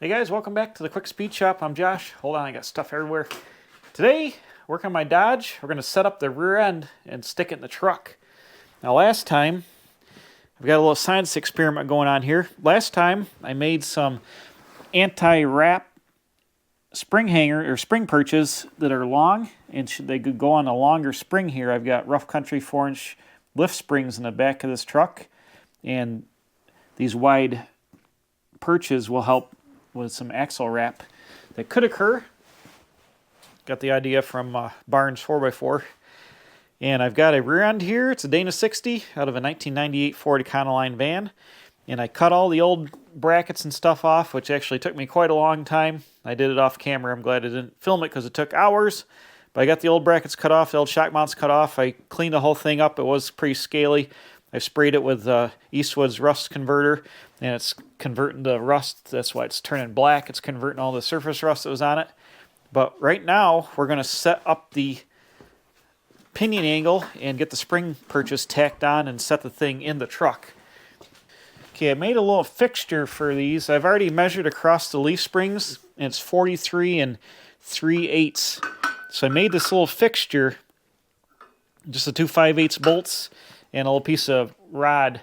Hey guys, welcome back to the Quick Speed Shop. I'm Josh. Hold on, I got stuff everywhere. Today, working on my Dodge, we're going to set up the rear end and stick it in the truck. Now last time, I've got a little science experiment going on here. Last time, I made some anti-wrap spring hanger or spring perches that are long, and they could go on a longer spring here. I've got rough country 4-inch lift springs in the back of this truck, and these wide perches will help with some axle wrap that could occur. Got the idea from Barnes 4x4. And I've got a rear end here. It's a Dana 60 out of a 1998 Ford Econoline van. And I cut all the old brackets and stuff off, which actually took me quite a long time. I did it off camera. I'm glad I didn't film it because it took hours. But I got the old brackets cut off, the old shock mounts cut off. I cleaned the whole thing up. It was pretty scaly. I sprayed it with Eastwood's rust converter, and it's converting the rust. That's why it's turning black. It's converting all the surface rust that was on it. But right now, we're going to set up the pinion angle and get the spring perches tacked on and set the thing in the truck. Okay, I made a little fixture for these. I've already measured across the leaf springs, and it's 43 3/8. So I made this little fixture, just the two 5/8 bolts, and a little piece of rod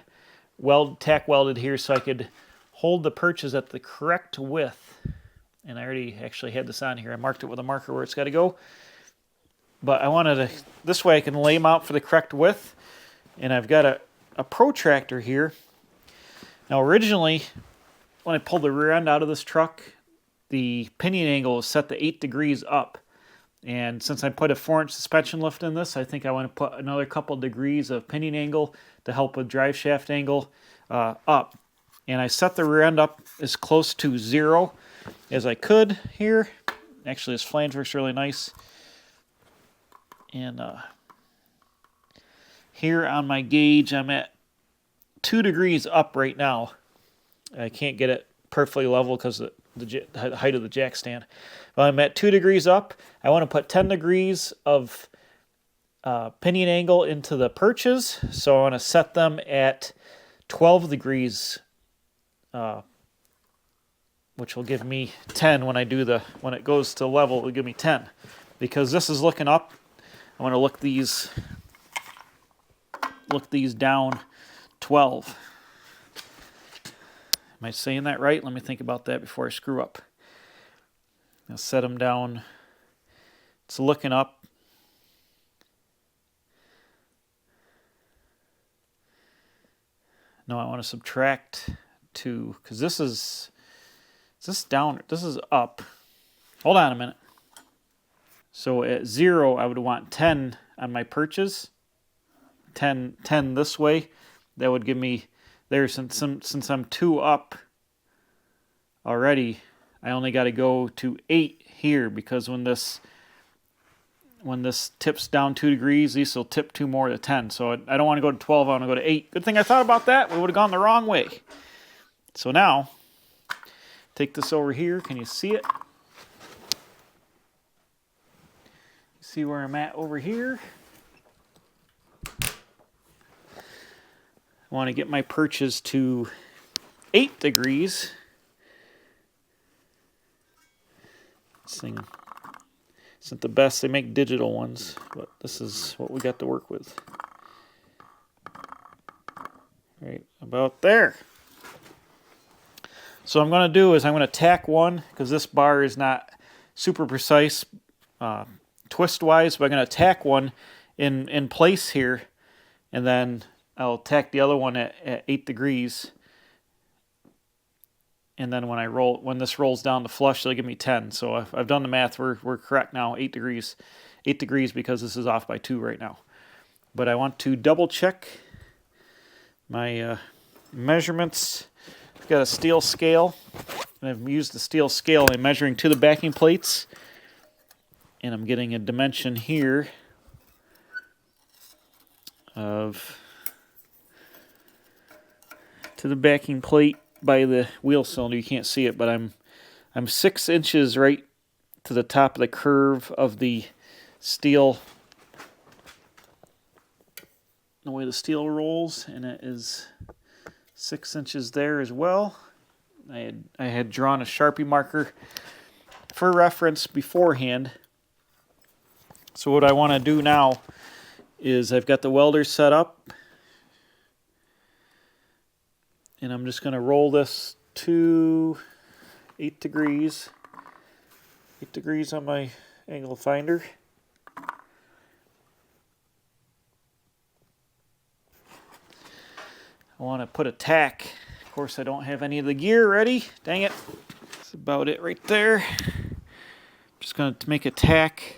tack welded here so I could hold the perches at the correct width. And I already actually had this on here. I marked it with a marker where it's got to go. But I wanted to, this way I can lay them out for the correct width. And I've got a protractor here. Now originally, when I pulled the rear end out of this truck, the pinion angle was set to 8 degrees up. And since I put a 4-inch suspension lift in this, I think I want to put another couple degrees of pinion angle to help with drive shaft angle up. And I set the rear end up as close to 0 as I could here. Actually, this flange works really nice. And here on my gauge, I'm at 2 degrees up right now. I can't get it perfectly level because of the height of the jack stand. Well, I'm at 2 degrees up. I want to put 10 degrees of pinion angle into the perches, so I want to set them at 12 degrees, which will give me 10 when it goes to level. It will give me 10 because this is looking up. I want to look these down 12. Am I saying that right? Let me think about that before I screw up. I'll set them down. It's looking up. No, I want to subtract 2 because this is down? This is up. Hold on a minute. So at 0, I would want 10 on my perches. 10 this way. That would give me there. Since I'm 2 up already, I only got to go to 8 here because when this tips down 2 degrees, these will tip 2 more to 10. So I don't want to go to 12, I want to go to 8. Good thing I thought about that. We would have gone the wrong way. So now, take this over here. Can you see it? See where I'm at over here? I want to get my perches to 8 degrees. This thing isn't the best. They make digital ones, but this is what we got to work with. Right about there. So what I'm going to do is I'm going to tack one because this bar is not super precise twist-wise, but I'm going to tack one in place here, and then I'll tack the other one at 8 degrees. And then when this rolls down the flush, they'll give me 10. So I've done the math. We're correct now. 8 degrees. 8 degrees because this is off by 2 right now. But I want to double check my measurements. I've got a steel scale, and I've used the steel scale. I'm measuring to the backing plates, and I'm getting a dimension here of to the backing plate by the wheel cylinder. You can't see it, but I'm 6 inches right to the top of the curve of the steel, the way the steel rolls, and it is 6 inches there as well. I had drawn a Sharpie marker for reference beforehand. So what I want to do now is I've got the welder set up, and I'm just going to roll this to 8 degrees. 8 degrees on my angle finder. I want to put a tack. Of course, I don't have any of the gear ready. Dang it. That's about it right there. Just going to make a tack.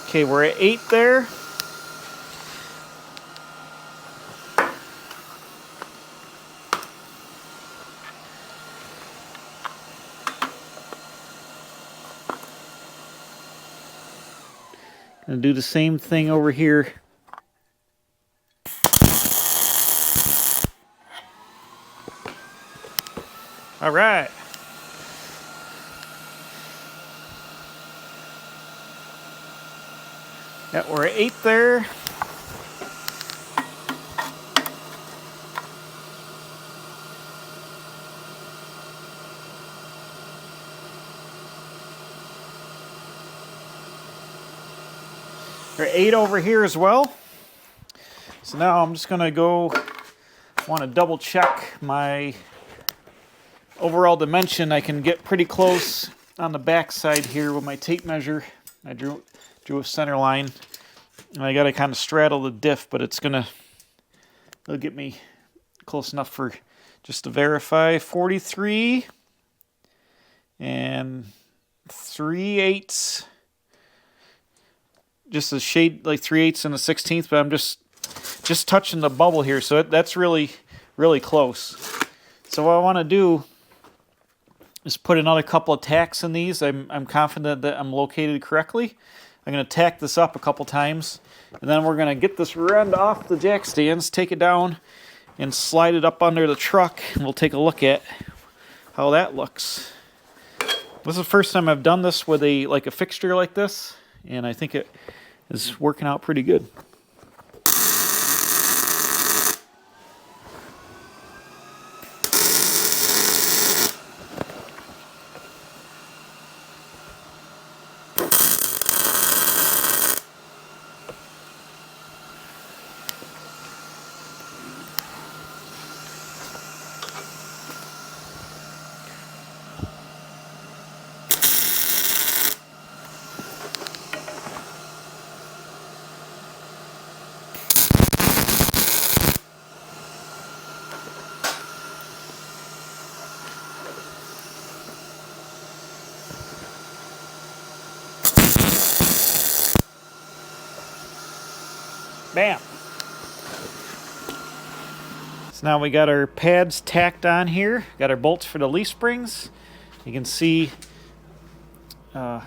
Okay, we're at 8 there. Gonna do the same thing over here. All right. Yeah, we're at 8 there. We're at 8 over here as well. So now I'm just gonna want to double check my overall dimension. I can get pretty close on the back side here with my tape measure. I drew a center line, and I got to kind of straddle the diff, but it'll get me close enough for just to verify. 43 and 3/8, just a shade like 3/8 and a 16th, but I'm just touching the bubble here, so that's really close. So what I want to do is put another couple of tacks in these. I'm confident that I'm located correctly. I'm going to tack this up a couple times, and then we're going to get this rear end off the jack stands, take it down, and slide it up under the truck, and we'll take a look at how that looks. This is the first time I've done this with a fixture like this, and I think it is working out pretty good. Bam! So now we got our pads tacked on here. Got our bolts for the leaf springs. You can see I'm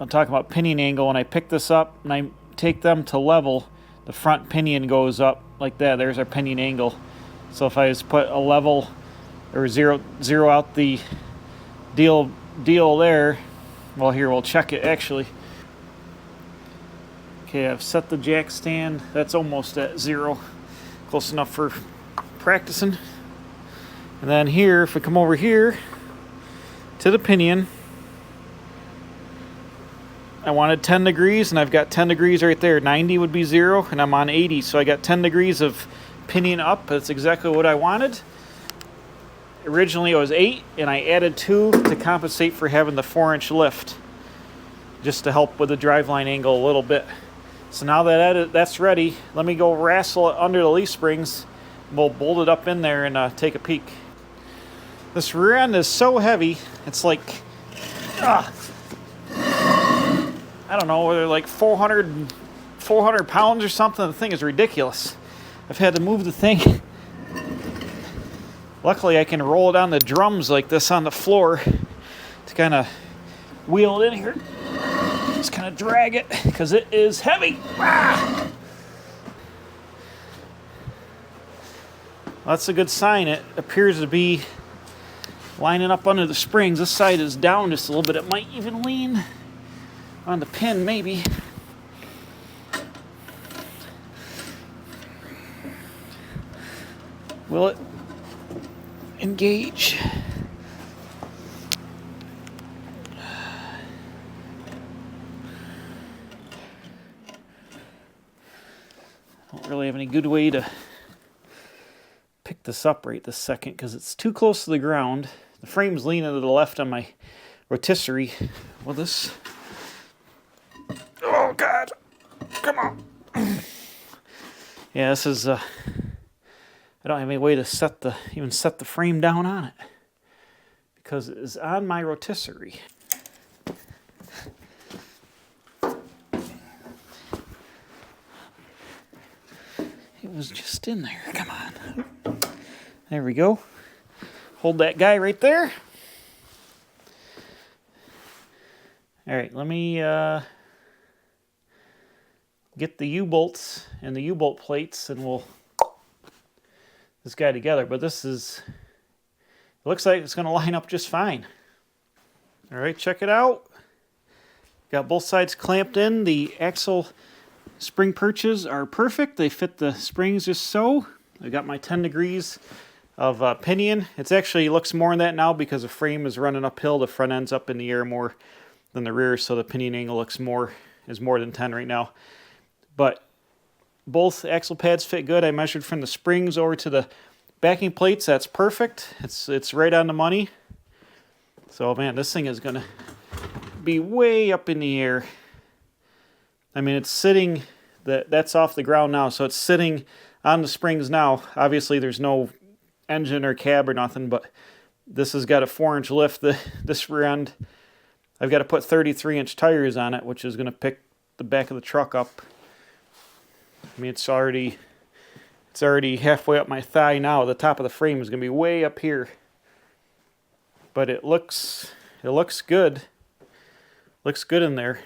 talking about pinion angle. When I pick this up and I take them to level, the front pinion goes up like that. There's our pinion angle. So if I just put a level or zero out the deal there, well, here we'll check it actually. Okay, I've set the jack stand. That's almost at 0. Close enough for practicing. And then here, if we come over here to the pinion, I wanted 10 degrees, and I've got 10 degrees right there. 90 would be 0, and I'm on 80. So I got 10 degrees of pinion up. That's exactly what I wanted. Originally it was 8, and I added 2 to compensate for having the 4-inch lift, just to help with the driveline angle a little bit. So now that that's ready, let me go wrestle it under the leaf springs. We'll bolt it up in there and take a peek. This rear end is so heavy, it's like, I don't know, they're like 400 pounds or something. The thing is ridiculous. I've had to move the thing. Luckily, I can roll it on the drums like this on the floor to kind of wheel it in here. Just kind of drag it because it is heavy. Ah! Well, that's a good sign. It appears to be lining up under the springs. This side is down just a little bit. It might even lean on the pin, maybe. Will it engage? I don't really have any good way to pick this up right this second because it's too close to the ground. The frame's leaning to the left on my rotisserie. Well, this... Oh, God! Come on! Yeah, this is... I don't have any way to even set the frame down on it because it is on my rotisserie. It was just in there. Come on. There we go. Hold that guy right there. All right, let me get the U-bolts and the U-bolt plates and we'll this guy together. But this is, it looks like it's going to line up just fine. All right, check it out. Got both sides clamped in. The axle spring perches are perfect. They fit the springs just so. I got my 10 degrees of pinion. It actually looks more than that now because the frame is running uphill. The front end's up in the air more than the rear, so the pinion angle is more than 10 right now. But both axle pads fit good. I measured from the springs over to the backing plates. That's perfect. It's right on the money. So man, this thing is gonna be way up in the air. I mean, it's sitting, that's off the ground now, so it's sitting on the springs now. Obviously, there's no engine or cab or nothing, but this has got a 4-inch lift. This rear end, I've got to put 33-inch tires on it, which is going to pick the back of the truck up. I mean, it's already halfway up my thigh now. The top of the frame is going to be way up here, but it looks good. Looks good in there.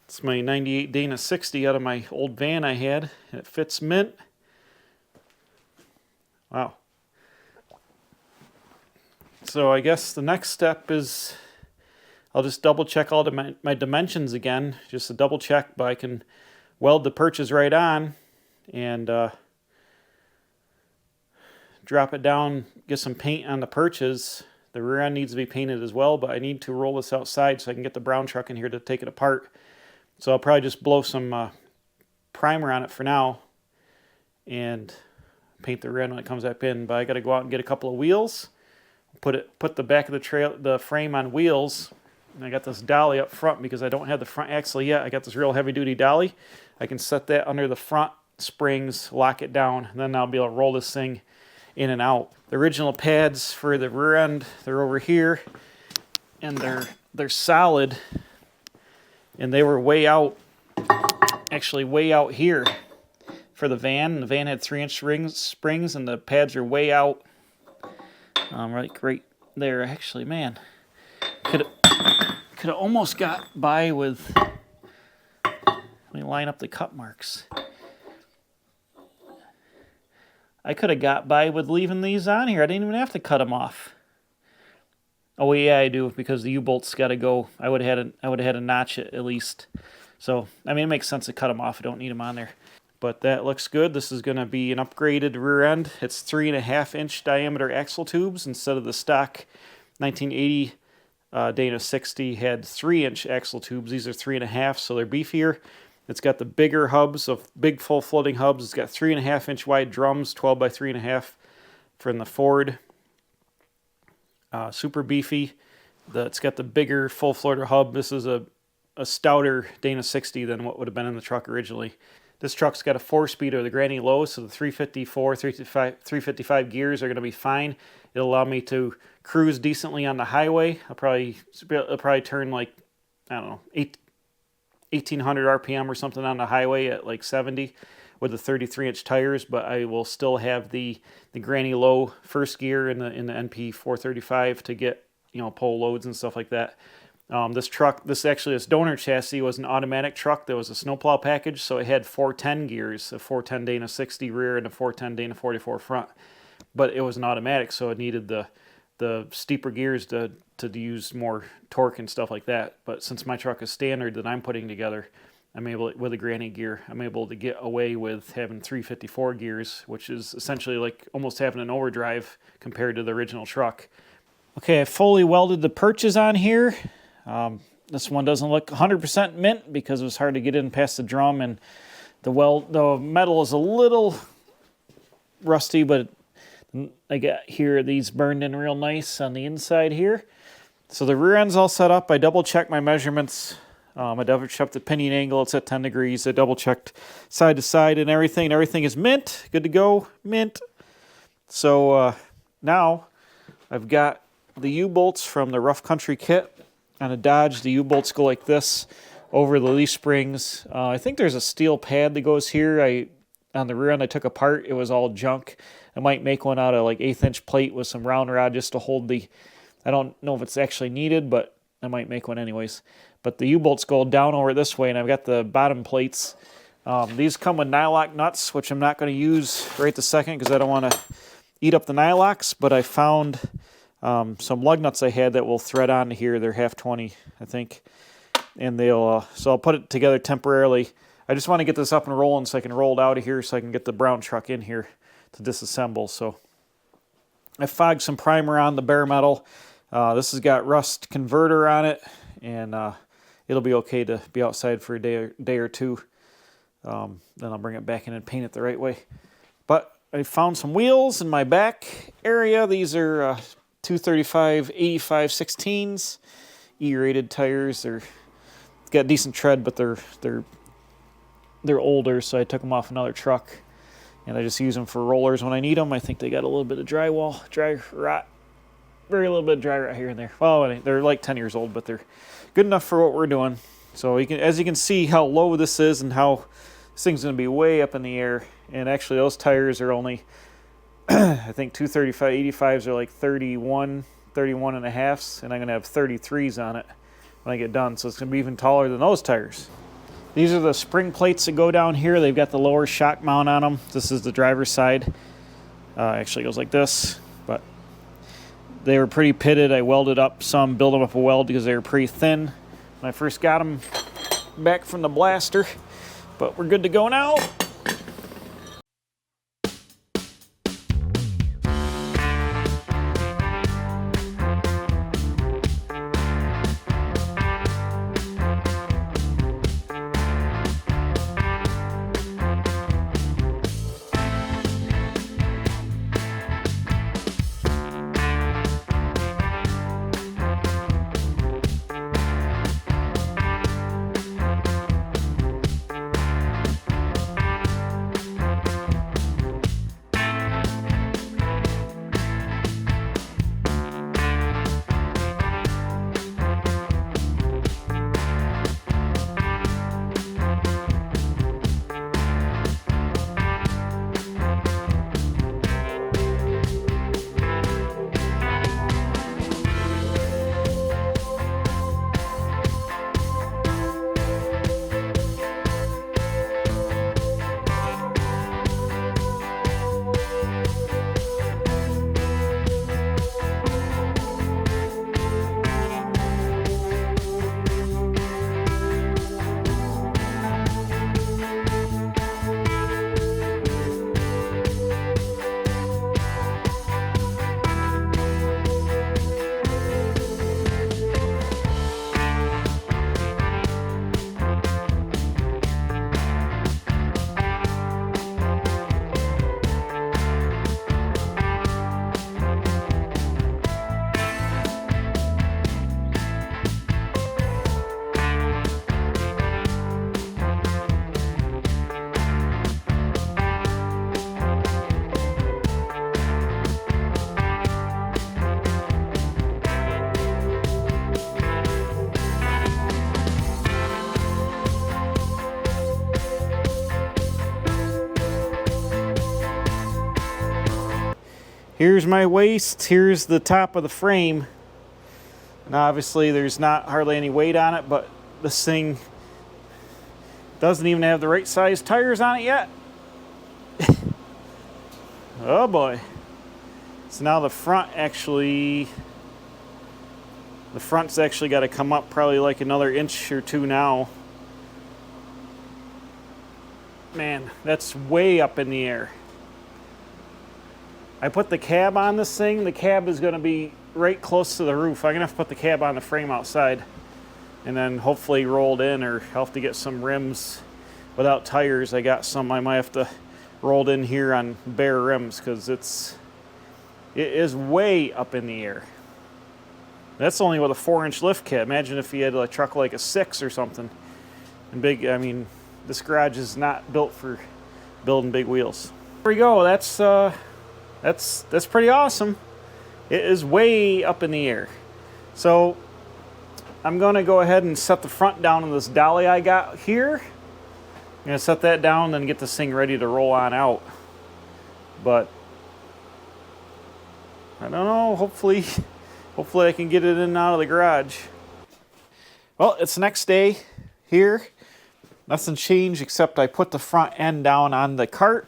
It's my 98 Dana 60 out of my old van I had. It fits mint. Wow. So I guess the next step is I'll just double check all my dimensions again. Just a double check, but I can weld the perches right on and drop it down, get some paint on the perches. The rear end needs to be painted as well, but I need to roll this outside so I can get the brown truck in here to take it apart. So I'll probably just blow some primer on it for now and paint the rear end when it comes up in. But I got to go out and get a couple of wheels, put the back of the frame on wheels. And I got this dolly up front because I don't have the front axle yet. I got this real heavy duty dolly. I can set that under the front springs, lock it down, and then I'll be able to roll this thing in and out. The original pads for the rear end, they're over here, and they're solid. And they were way out, actually way out here for the van. The van had 3-inch springs, and the pads are way out, right there. Actually, man, could have almost got by with. Let me line up the cut marks. I could have got by with leaving these on here. I didn't even have to cut them off. Oh yeah, I do, because the U-bolt's got to go. I would have had a notch at least. So I mean, it makes sense to cut them off. I don't need them on there. But that looks good. This is going to be an upgraded rear end. It's 3.5-inch diameter axle tubes instead of the stock 1980 Dana 60 had 3-inch axle tubes. These are 3.5, so they're beefier. It's got the bigger hubs, big full floating hubs. It's got 3.5-inch wide drums, 12 by 3.5 from the Ford. Super beefy. It's got the bigger full floater hub. This is a stouter Dana 60 than what would have been in the truck originally. This truck's got a 4-speeder, the granny low, so the 354, 355 gears are going to be fine. It'll allow me to cruise decently on the highway. It'll probably turn like, I don't know, 1800 RPM or something on the highway at like 70 with the 33-inch tires, but I will still have the granny low first gear in the NP 435 to get, pull loads and stuff like that. This donor chassis was an automatic truck that was a snowplow package, so it had 410 gears, a 410 Dana 60 rear and a 410 Dana 44 front. But it was an automatic, so it needed the steeper gears to use more torque and stuff like that. But since my truck is standard that I'm putting together, I'm able, with a granny gear, I'm able to get away with having 354 gears, which is essentially like almost having an overdrive compared to the original truck. Okay, I fully welded the perches on here. This one doesn't look 100% mint because it was hard to get in past the drum, and the metal is a little rusty, but I got here these burned in real nice on the inside here. So the rear end's all set up. I double checked my measurements. I double checked the pinion angle. It's at 10 degrees. I double checked side to side and everything. Everything is mint. Good to go. Mint. So now I've got the U-bolts from the Rough Country kit. On a Dodge, the U-bolts go like this over the leaf springs. I think there's a steel pad that goes here. On the rear end I took apart. It was all junk. I might make one out of like 1/8-inch plate with some round rod just to hold I don't know if it's actually needed, but I might make one anyways. But the U-bolts go down over this way, and I've got the bottom plates. These come with nylock nuts, which I'm not going to use right this second because I don't want to eat up the nylocks, but I found some lug nuts I had that will thread onto here. They're 1/2-20, I think. And so I'll put it together temporarily. I just want to get this up and rolling so I can roll it out of here so I can get the brown truck in here to disassemble. So I fogged some primer on the bare metal. This has got rust converter on it, and it'll be okay to be outside for a day or two. Then I'll bring it back in and paint it the right way. But I found some wheels in my back area. These are 235 85 16s, E-rated tires. They've got decent tread, but they're older, so I took them off another truck, and I just use them for rollers when I need them. I think they got a little bit of dry rot, very little bit of dry rot here and there. Well, they're like 10 years old, but they're good enough for what we're doing. So as you can see how low this is and how this thing's going to be way up in the air. And actually those tires are only, I think 235 85s are like 31 and a halfs, and I'm going to have 33s on it when I get done. So it's going to be even taller than those tires. These are the spring plates that go down here. They've got the lower shock mount on them. This is the driver's side. Actually goes like this, but they were pretty pitted. I welded up some, built them up a weld because they were pretty thin when I first got them back from the blaster. But we're good to go now. Here's my waist. Here's the top of the frame. Now obviously there's not hardly any weight on it, but this thing doesn't even have the right size tires on it yet. Oh boy. So now the front's actually got to come up probably like another inch or two now. Man, that's way up in the air. I put the cab on this thing. The cab is going to be right close to the roof. I'm going to have to put the cab on the frame outside and then hopefully rolled in, or I'll have to get some rims without tires. I got some. I might have to roll in here on bare rims because it is way up in the air. That's only with a 4-inch lift kit. Imagine if you had a truck like a 6 or something. And big, I mean, this garage is not built for building big wheels. There we go. That's pretty awesome. It is way up in the air. So I'm going to go ahead and set the front down on this dolly I got here. I'm going to set that down and then get this thing ready to roll on out. But I don't know, hopefully I can get it in and out of the garage. Well, it's the next day here. Nothing changed except I put the front end down on the cart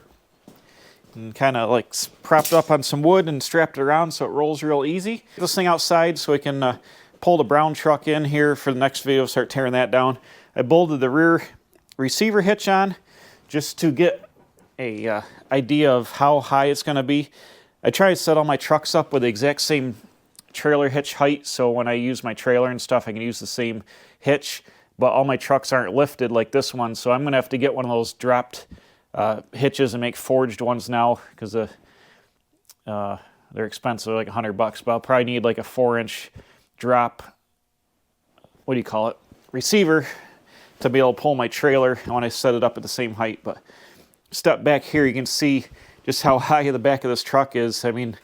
and kind of like propped up on some wood and strapped it around so it rolls real easy. Get this thing outside so we can pull the brown truck in here for the next video, start tearing that down. I bolted the rear receiver hitch on just to get a idea of how high it's going to be. I try to set all my trucks up with the exact same trailer hitch height, so when I use my trailer and stuff I can use the same hitch, but all my trucks aren't lifted like this one, so I'm going to have to get one of those dropped hitches and make forged ones now because they're expensive, like $100, but I'll probably need like a 4-inch drop, what do you call it, receiver to be able to pull my trailer when I set it up at the same height. But step back here, you can see just how high the back of this truck is. I mean,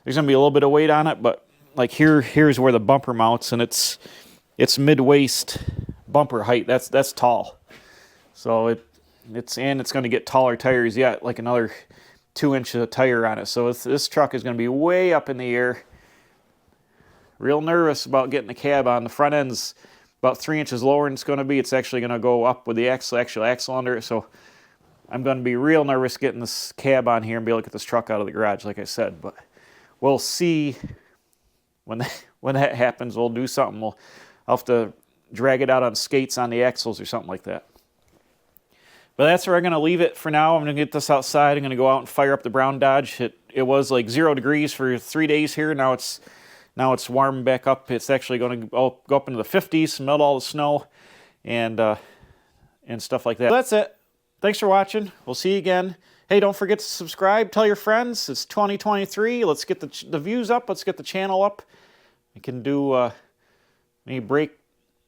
there's going to be a little bit of weight on it, but like here's where the bumper mounts, and it's mid-waist bumper height. That's tall. So it's going to get taller tires yet, like another 2 inches of tire on it. So this truck is going to be way up in the air. Real nervous about getting the cab on. The front end's about 3 inches lower than it's going to be. It's actually going to go up with the actual axle under it. So I'm going to be real nervous getting this cab on here and be able to get this truck out of the garage, like I said. But we'll see when that happens. We'll do something. I'll have to drag it out on skates on the axles or something like that. But that's where I'm going to leave it for now. I'm going to get this outside. I'm going to go out and fire up the brown Dodge. It was like 0 degrees for 3 days here. Now it's warming back up. It's actually going to go up into the 50s, melt all the snow, and stuff like that. So that's it. Thanks for watching. We'll see you again. Hey, don't forget to subscribe. Tell your friends. It's 2023. Let's get the views up. Let's get the channel up. We can do maybe break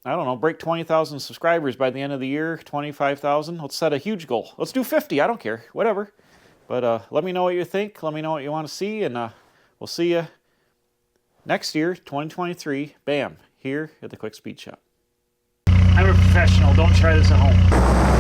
20,000 subscribers by the end of the year, 25,000. Let's set a huge goal. Let's do 50. I don't care. Whatever. But let me know what you think. Let me know what you want to see, and we'll see you next year, 2023. Bam, here at the Quick Speed Shop. I'm a professional. Don't try this at home.